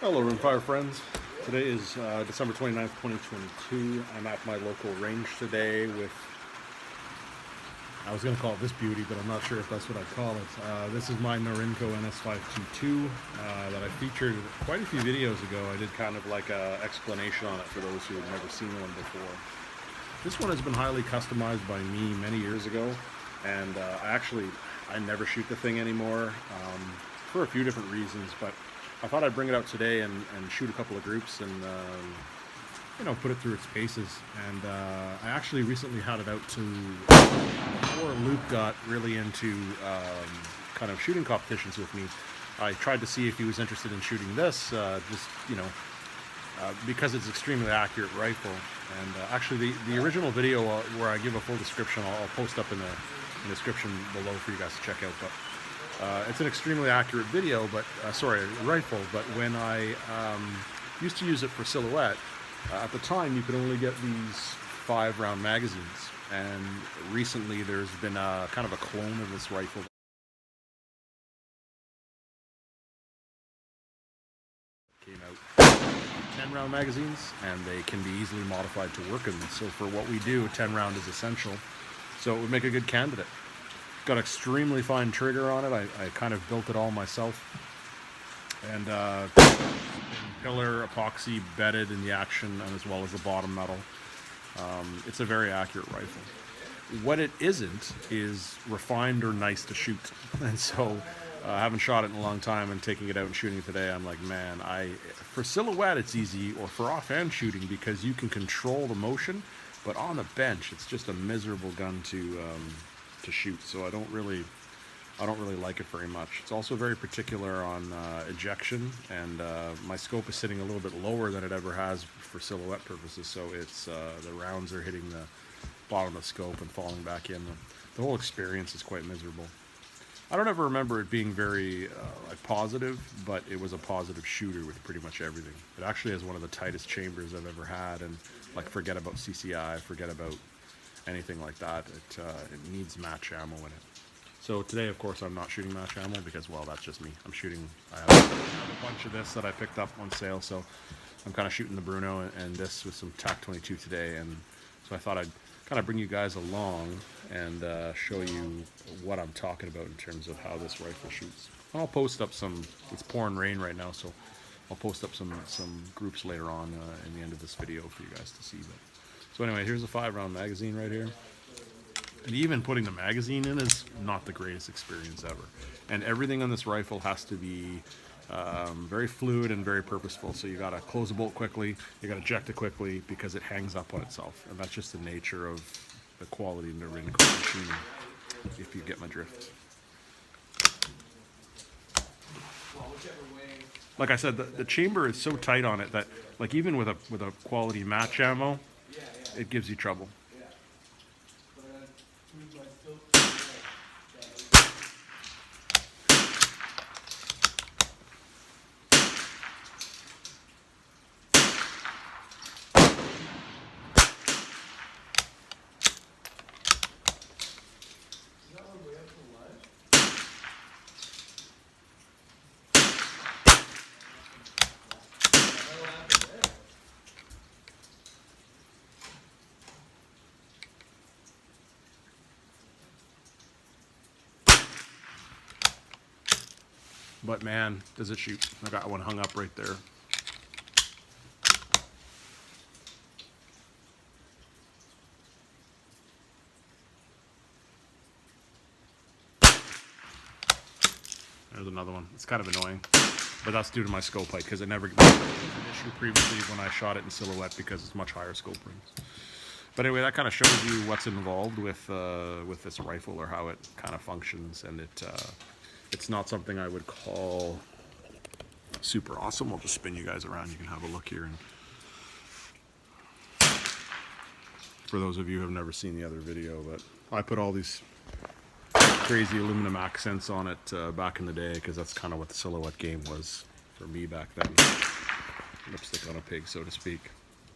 Hello Rimfire friends. Today is December 29th, 2022. I'm at my local range today with, I was going to call it this beauty, but I'm not sure if that's what I'd call it. This is my Norinco NS522 that I featured quite a few videos ago. I did kind of like an explanation on it for those who have never seen one before. This one has been highly customized by me many years ago, and I never shoot the thing anymore for a few different reasons, but I thought I'd bring it out today and shoot a couple of groups and put it through its paces. And I actually recently had it out to, before Luke got really into kind of shooting competitions with me, I tried to see if he was interested in shooting this, because it's extremely accurate rifle. And actually the original video where I give a full description, I'll post up in the description below for you guys to check out. But it's an extremely accurate video, but rifle. But when I used to use it for silhouette, at the time you could only get these 5-round magazines, and recently there's been a kind of a clone of this rifle. Came out 10-round magazines, and they can be easily modified to work in them. So for what we do, 10-round is essential. So it would make a good candidate. Got extremely fine trigger on it. I kind of built it all myself, and pillar epoxy bedded in the action, and as well as the bottom metal. It's a very accurate rifle. What it isn't is refined or nice to shoot, and so I haven't shot it in a long time, and taking it out and shooting it today, I'm like, man, for silhouette it's easy, or for offhand shooting, because you can control the motion, but on the bench it's just a miserable gun to shoot. So I don't really like it very much. It's also very particular on ejection, and my scope is sitting a little bit lower than it ever has for silhouette purposes, so it's the rounds are hitting the bottom of the scope and falling back in. The whole experience is quite miserable. I don't ever remember it being very positive, but it was a positive shooter with pretty much everything. It actually has one of the tightest chambers I've ever had, and forget about CCI, forget about anything like that. It needs match ammo in it. So today, of course, I'm not shooting match ammo because, well, that's just me. I have a bunch of this that I picked up on sale, so I'm kind of shooting the Bruno and this with some TAC 22 today, and so I thought I'd kind of bring you guys along and show you what I'm talking about in terms of how this rifle shoots. I'll post up it's pouring rain right now, so I'll post up some groups later on in the end of this video for you guys to see. So anyway, here's a 5-round magazine right here. And even putting the magazine in is not the greatest experience ever. And everything on this rifle has to be very fluid and very purposeful. So you gotta close the bolt quickly, you gotta eject it quickly, because it hangs up on itself. And that's just the nature of the quality of Norinco machining, if you get my drift. Like I said, the chamber is so tight on it that, even with a quality match ammo, it gives you trouble. But man, does it shoot. I got one hung up right there. There's another one. It's kind of annoying, but that's due to my scope height, because it never was an issue previously when I shot it in silhouette, because it's much higher scope rings. But anyway, that kind of shows you what's involved with this rifle, or how it kind of functions, and it's not something I would call super awesome. I'll just spin you guys around. You can have a look here. And for those of you who have never seen the other video, but I put all these crazy aluminum accents on it back in the day, because that's kind of what the silhouette game was for me back then. Lipstick on a pig, so to speak.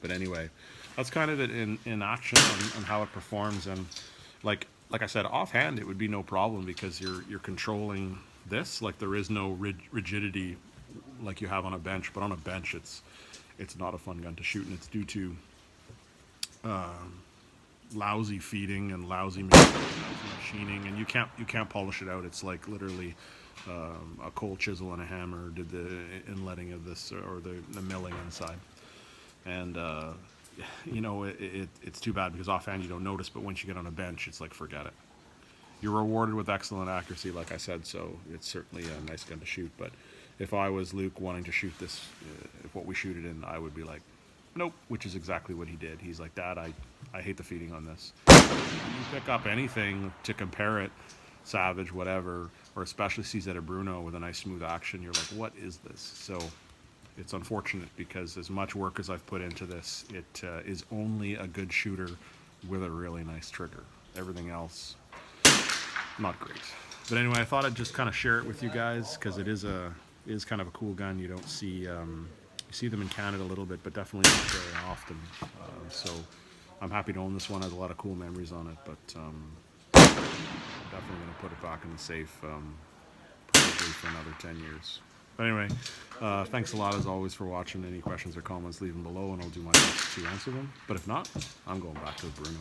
But anyway, that's kind of it in action on how it performs. And like I said, offhand it would be no problem, because you're controlling this. There is no rigidity like you have on a bench, but on a bench it's not a fun gun to shoot, and it's due to lousy feeding and lousy machining, and you can't polish it out. It's like literally a cold chisel and a hammer did the inletting of this, or the milling inside. And you know, it's too bad because offhand you don't notice, but once you get on a bench, it's like, forget it. You're rewarded with excellent accuracy, like I said, so it's certainly a nice gun to shoot. But if I was Luke wanting to shoot this, if what we shoot it in, I would be like, nope, which is exactly what he did. He's like, Dad, I hate the feeding on this. You pick up anything to compare it, Savage, whatever, or especially CZ Bruno with a nice smooth action, you're like, what is this? So it's unfortunate because as much work as I've put into this, it is only a good shooter with a really nice trigger. Everything else, not great. But anyway, I thought I'd just kind of share it with you guys because it is kind of a cool gun. You don't see you see them in Canada a little bit, but definitely not very often. So I'm happy to own this one. It has a lot of cool memories on it, but I'm definitely going to put it back in the safe probably for another 10 years. But anyway, thanks a lot as always for watching. Any questions or comments, leave them below and I'll do my best to answer them. But if not, I'm going back to the Bruno.